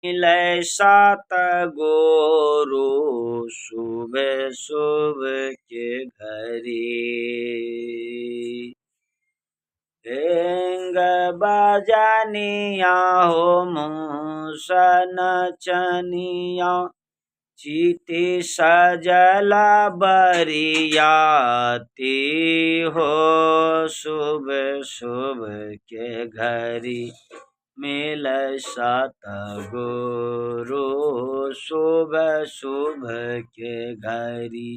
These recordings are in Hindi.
मिलै सात गोरु सुबह सुबह के घरी। हेंग बजनिया हो मूसन चनिया, चीती सजल बरियाती हो सुबह सुबह के घरी। मिलै सतगुरु सुबह सुबह के घरी।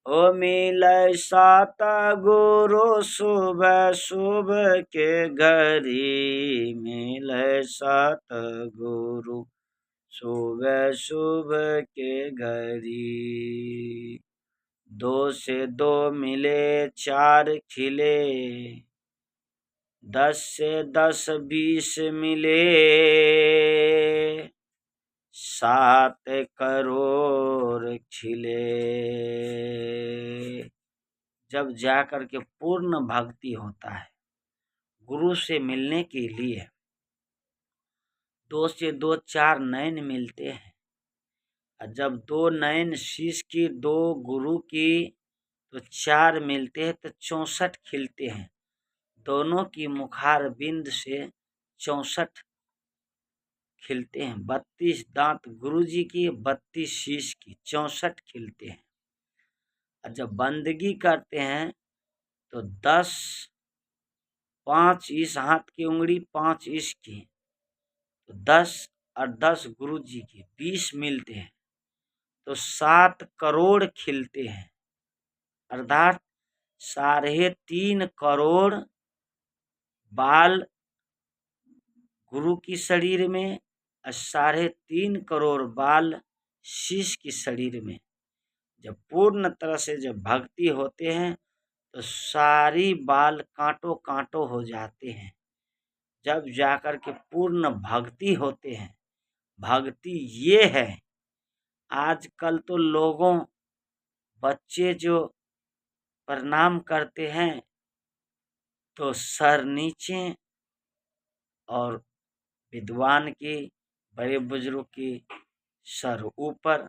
ओ मिलै सतगुरु सुबह सुबह के घरी। मिलै सतगुरु सुबह सुबह के घरी। 2 से 2 मिले 4 खिले, 10 से 10 20 मिले, 7 करोड़ खिले। जब जाकर के पूर्ण भक्ति होता है गुरु से मिलने के लिए, 2 से 2 4 नयन मिलते हैं। और जब 2 नयन शीश की, 2 गुरु की, तो 4 मिलते हैं तो 64 खिलते हैं। दोनों की मुखार बिंद से 64 खिलते हैं। 32 दांत गुरु जी की, 32 शीश की, 64 खिलते हैं। और जब बंदगी करते हैं तो 10, 5 इस हाथ की उंगली, 5 इस की, तो 10 और 10 गुरु जी की, 20 मिलते हैं तो 7 करोड़ खिलते हैं। अर्थात 3.5 करोड़ बाल गुरु की शरीर में और 3.5 करोड़ बाल शिष्य की शरीर में। जब पूर्ण तरह से जब भक्ति होते हैं तो सारी बाल कांटो कांटो हो जाते हैं। जब जाकर के पूर्ण भक्ति होते हैं, भक्ति ये है। आजकल तो लोगों, बच्चे जो प्रणाम करते हैं तो सर नीचे, और विद्वान की, बड़े बुजुर्ग की सर ऊपर।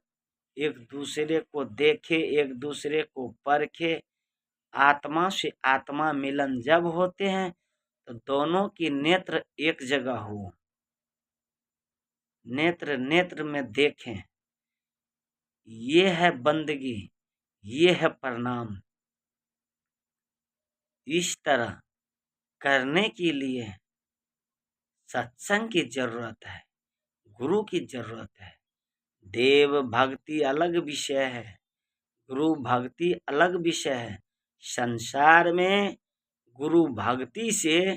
एक दूसरे को देखे, एक दूसरे को परखे। आत्मा से आत्मा मिलन जब होते हैं तो दोनों की नेत्र एक जगह हो, नेत्र नेत्र में देखें। ये है बंदगी, ये है प्रणाम। इस तरह करने के लिए सत्संग की जरूरत है, गुरु की जरूरत है। देव भक्ति अलग विषय है, गुरु भक्ति अलग विषय है। संसार में गुरु भक्ति से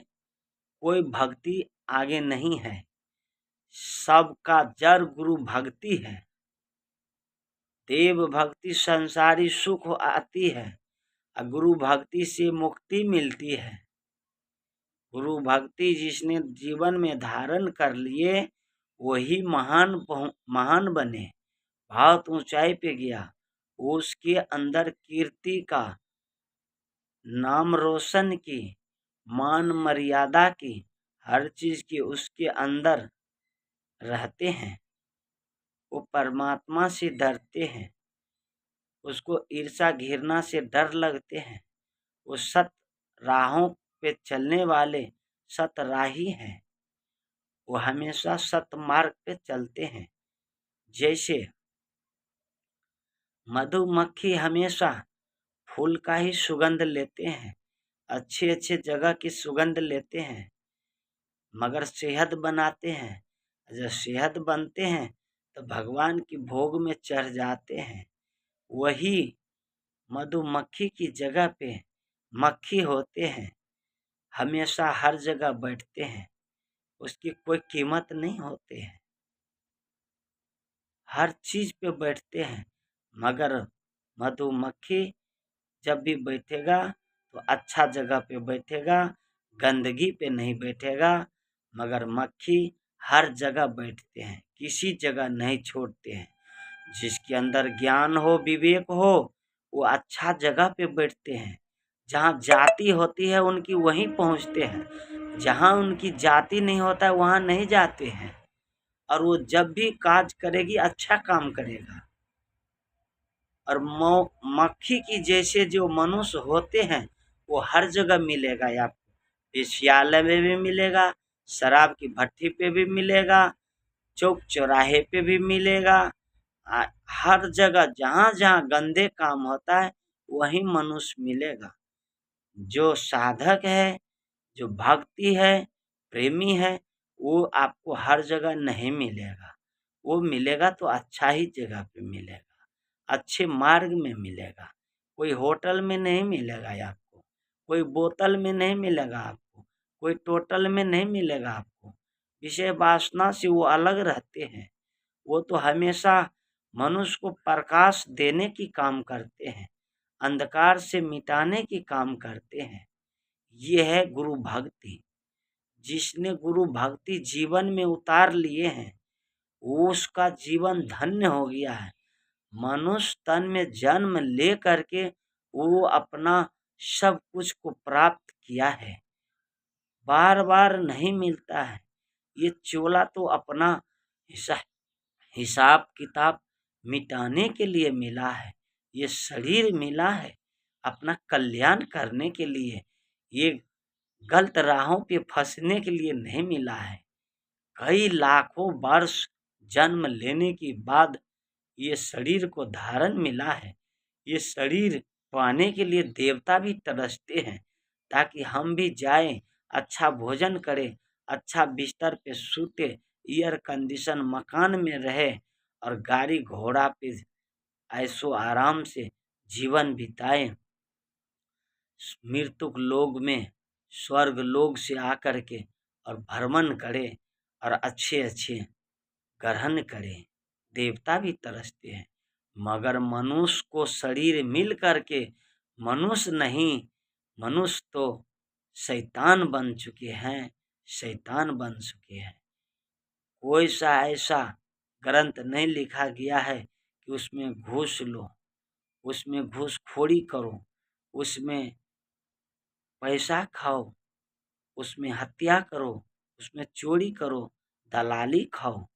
कोई भक्ति आगे नहीं है। सबका जड़ गुरु भक्ति है। देव भक्ति संसारी सुख आती है और गुरु भक्ति से मुक्ति मिलती है। गुरु भक्ति जिसने जीवन में धारण कर लिए वही महान बने, बहुत ऊंचाई पे गया। उसके अंदर कीर्ति का, नाम रोशन की, मान मर्यादा की, हर चीज की उसके अंदर रहते हैं। वो परमात्मा से डरते हैं, उसको ईर्षा घृणा से डर लगते हैं। वो सत राहों पे चलने वाले सतराही हैं। वो हमेशा सत मार्ग पे चलते हैं। जैसे मधुमक्खी हमेशा फूल का ही सुगंध लेते हैं, अच्छे अच्छे जगह की सुगंध लेते हैं, मगर शहद बनाते हैं। जब शहद बनते हैं तो भगवान की भोग में चढ़ जाते हैं। वही मधुमक्खी की जगह पे मक्खी होते हैं, हमेशा हर जगह बैठते हैं, उसकी कोई कीमत नहीं होती है, हर चीज पे बैठते हैं। मगर मधुमक्खी जब भी बैठेगा तो अच्छा जगह पे बैठेगा, गंदगी पे नहीं बैठेगा। मगर मक्खी हर जगह बैठते हैं, किसी जगह नहीं छोड़ते हैं। जिसके अंदर ज्ञान हो, विवेक हो, वो अच्छा जगह पे बैठते हैं। जहाँ जाति होती है उनकी वहीं पहुँचते हैं, जहाँ उनकी जाति नहीं होता है वहाँ नहीं जाते हैं। और वो जब भी काज करेगी अच्छा काम करेगा। और मक्खी की जैसे जो मनुष्य होते हैं वो हर जगह मिलेगा आपको। वेश्यालय में भी मिलेगा, शराब की भट्टी पे भी मिलेगा, चौक चौराहे पे भी मिलेगा। हर जगह जहाँ जहाँ गंदे काम होता है वहीं मनुष्य मिलेगा। जो साधक है, जो भक्ति है, प्रेमी है, वो आपको हर जगह नहीं मिलेगा। वो मिलेगा तो अच्छा ही जगह पे मिलेगा, अच्छे मार्ग में मिलेगा। कोई होटल में नहीं मिलेगा आपको, कोई बोतल में नहीं मिलेगा आपको, कोई टोटल में नहीं मिलेगा आपको। विषय वासना से वो अलग रहते हैं। वो तो हमेशा मनुष्य को प्रकाश देने की काम करते हैं, अंधकार से मिटाने की काम करते हैं। ये है गुरु भक्ति। जिसने गुरु भक्ति जीवन में उतार लिए हैं वो उसका जीवन धन्य हो गया है। मनुष्य तन में जन्म ले करके वो अपना सब कुछ को प्राप्त किया है, बार बार नहीं मिलता है। ये चोला तो अपना हिसाब किताब मिटाने के लिए मिला है। ये शरीर मिला है अपना कल्याण करने के लिए, ये गलत राहों पे फंसने के लिए नहीं मिला है। कई लाखों वर्ष जन्म लेने के बाद ये शरीर को धारण मिला है। ये शरीर पाने के लिए देवता भी तरसते हैं ताकि हम भी जाएं, अच्छा भोजन करें, अच्छा बिस्तर पे सूते, एयर कंडीशन मकान में रहे और गाड़ी घोड़ा पे ऐशो आराम से जीवन बिताएं। मृत्युक लोक में स्वर्ग लोक से आकर के और भ्रमण करें और अच्छे अच्छे ग्रहण करें। देवता भी तरसते हैं, मगर मनुष्य को शरीर मिल करके मनुष्य नहीं, मनुष्य तो शैतान बन चुके हैं, शैतान बन चुके हैं। कोई सा ऐसा ग्रंथ नहीं लिखा गया है कि उसमें घूस लो, उसमें घूसखोरी करो, उसमें पैसा खाओ, उसमें हत्या करो, उसमें चोरी करो, दलाली खाओ।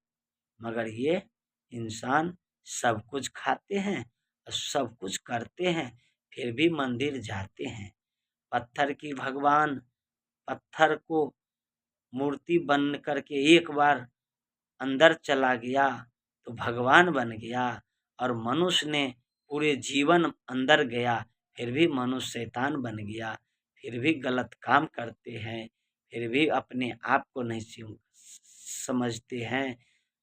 मगर ये इंसान सब कुछ खाते हैं और सब कुछ करते हैं, फिर भी मंदिर जाते हैं। पत्थर की भगवान, पत्थर को मूर्ति बन करके एक बार अंदर चला गया तो भगवान बन गया, और मनुष्य ने पूरे जीवन अंदर गया फिर भी मनुष्य शैतान बन गया। फिर भी गलत काम करते हैं, फिर भी अपने आप को नहीं समझते हैं।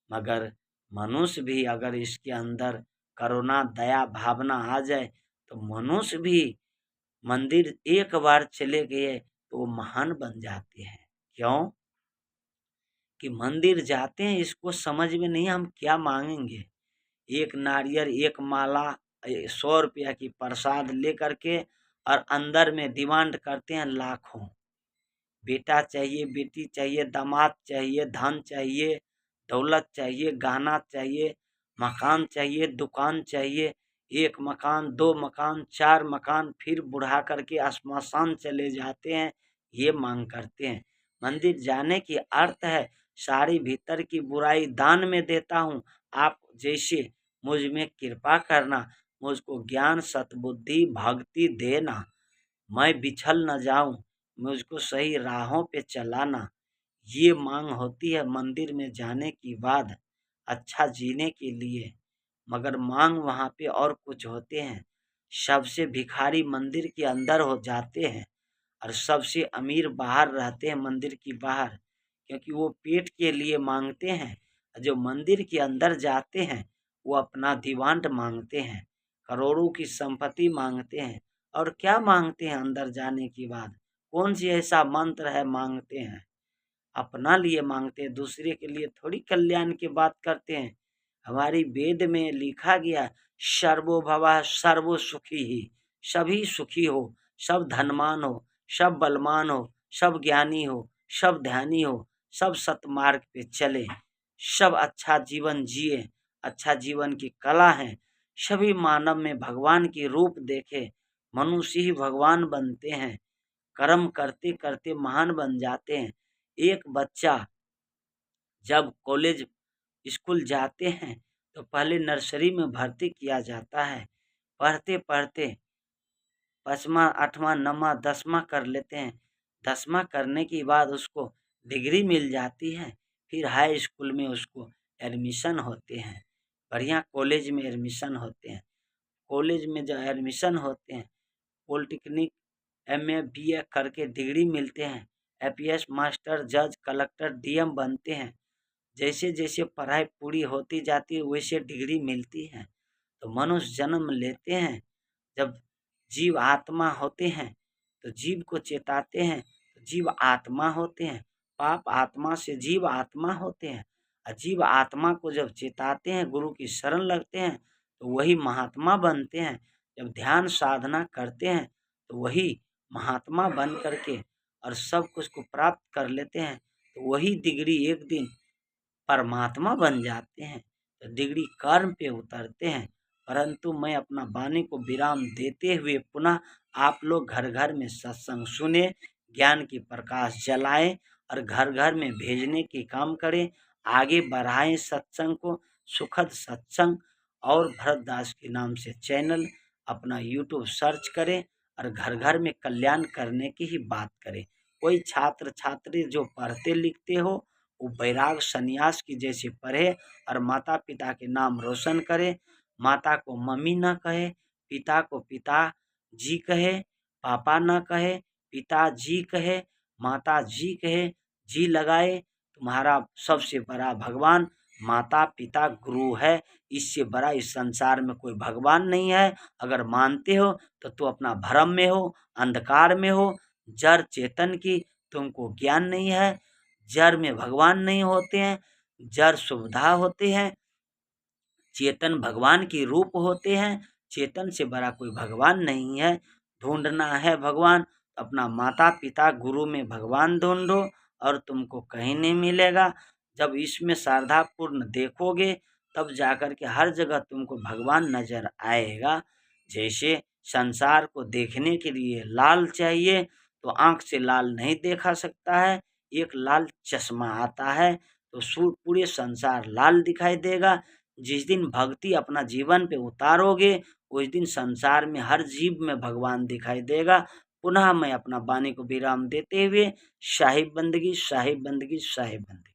मगर मनुष्य भी अगर इसके अंदर करुणा दया भावना आ जाए तो मनुष्य भी मंदिर एक बार चले गए तो वो महान बन जाते हैं। क्यों कि मंदिर जाते हैं, इसको समझ में नहीं हम क्या मांगेंगे। एक नारियल, एक माला, 100 रुपया की प्रसाद लेकर के और अंदर में डिमांड करते हैं लाखों। बेटा चाहिए, बेटी चाहिए, दामाद चाहिए, धन चाहिए, दौलत चाहिए, गहना चाहिए, मकान चाहिए, दुकान चाहिए। एक मकान, 2 मकान, 4 मकान, फिर बुढ़ा करके श्मशान चले जाते हैं, ये मांग करते हैं। मंदिर जाने की अर्थ है सारी भीतर की बुराई दान में देता हूँ, आप जैसे मुझ में कृपा करना, मुझको ज्ञान सतबुद्धि भक्ति देना, मैं बिछल न जाऊं, मुझको सही राहों पे चलाना। ये मांग होती है मंदिर में जाने के बाद अच्छा जीने के लिए। मगर मांग वहाँ पे और कुछ होते हैं। सबसे भिखारी मंदिर के अंदर हो जाते हैं और सबसे अमीर बाहर रहते हैं मंदिर की बाहर, क्योंकि वो पेट के लिए मांगते हैं। जो मंदिर के अंदर जाते हैं वो अपना दीवांट मांगते हैं, करोड़ों की संपत्ति मांगते हैं। और क्या मांगते हैं अंदर जाने के बाद? कौन सी ऐसा मंत्र है मांगते हैं? अपना लिए मांगते हैं, दूसरे के लिए थोड़ी कल्याण की बात करते हैं। हमारी वेद में लिखा गया सर्वो भवः सर्वो सुखी ही, सभी सुखी हो, सब धनवान हो, सब बलवान हो, सब ज्ञानी हो, सब ध्यानी हो, सब सतमार्ग पे चले, सब अच्छा जीवन जिए, अच्छा जीवन की कला है। सभी मानव में भगवान की रूप देखे, मनुष्य ही भगवान बनते हैं, कर्म करते करते महान बन जाते हैं। एक बच्चा जब कॉलेज स्कूल जाते हैं तो पहले नर्सरी में भर्ती किया जाता है। पढ़ते पढ़ते 5वां 8वां 9वां 10वां कर लेते हैं। 10वां करने के बाद उसको डिग्री मिल जाती है। फिर हाई स्कूल में उसको एडमिशन होते हैं, बढ़िया कॉलेज में एडमिशन होते हैं। कॉलेज में जब एडमिशन होते हैं, पॉलिटेक्निक एमए बीए करके डिग्री मिलते हैं। एपीएस मास्टर जज कलेक्टर डीएम बनते हैं। जैसे जैसे पढ़ाई पूरी होती जाती है वैसे डिग्री मिलती है। तो मनुष्य जन्म लेते हैं। जब जीव आत्मा होते हैं तो जीव को चेताते हैं तो जीव आत्मा होते हैं। पाप आत्मा से जीव आत्मा होते हैं। और जीव आत्मा को जब चेताते हैं, गुरु की शरण लगते हैं तो वही महात्मा बनते हैं। जब ध्यान साधना करते हैं तो वही महात्मा बन करके और सब कुछ को प्राप्त कर लेते हैं। तो वही डिग्री एक दिन परमात्मा बन जाते हैं। तो डिग्री कर्म पे उतरते हैं। परंतु मैं अपना वाणी को विराम देते हुए पुनः आप लोग घर घर में सत्संग सुने, ज्ञान की प्रकाश जलाएं और घर घर में भेजने की काम करें। आगे बढ़ाएं सत्संग को। सुखद सत्संग और भरतदास के नाम से चैनल अपना यूट्यूब सर्च करें और घर घर में कल्याण करने की ही बात करें। कोई छात्र छात्री जो पढ़ते लिखते हो वो वैराग संन्यास की जैसे पढ़े और माता पिता के नाम रोशन करे। माता को मम्मी न कहे, पिता को पिता जी कहे, पापा न कहे, पिता जी कहे, माता जी कहे, जी लगाए। तुम्हारा सबसे बड़ा भगवान माता पिता गुरु है। इससे बड़ा इस संसार में कोई भगवान नहीं है। अगर मानते हो तो तू अपना भ्रम में हो, अंधकार में हो। जड़ चेतन की तुमको ज्ञान नहीं है। जड़ में भगवान नहीं होते हैं, जड़ सुविधा होते हैं, चेतन भगवान की रूप होते हैं। चेतन से बड़ा कोई भगवान नहीं है। ढूंढना है भगवान, अपना माता पिता गुरु में भगवान ढूंढो और तुमको कहीं नहीं मिलेगा। जब इसमें श्रद्धा पूर्ण देखोगे तब जाकर के हर जगह तुमको भगवान नजर आएगा। जैसे संसार को देखने के लिए लाल चाहिए तो आंख से लाल नहीं देखा सकता है। एक लाल चश्मा आता है तो पूरे संसार लाल दिखाई देगा। जिस दिन भक्ति अपना जीवन पे उतारोगे उस दिन संसार में हर जीव में भगवान दिखाई देगा। पुनः मैं अपना वाणी को विराम देते हुए साहिब बंदगी साहिब बंदगी साहिब बंदगी।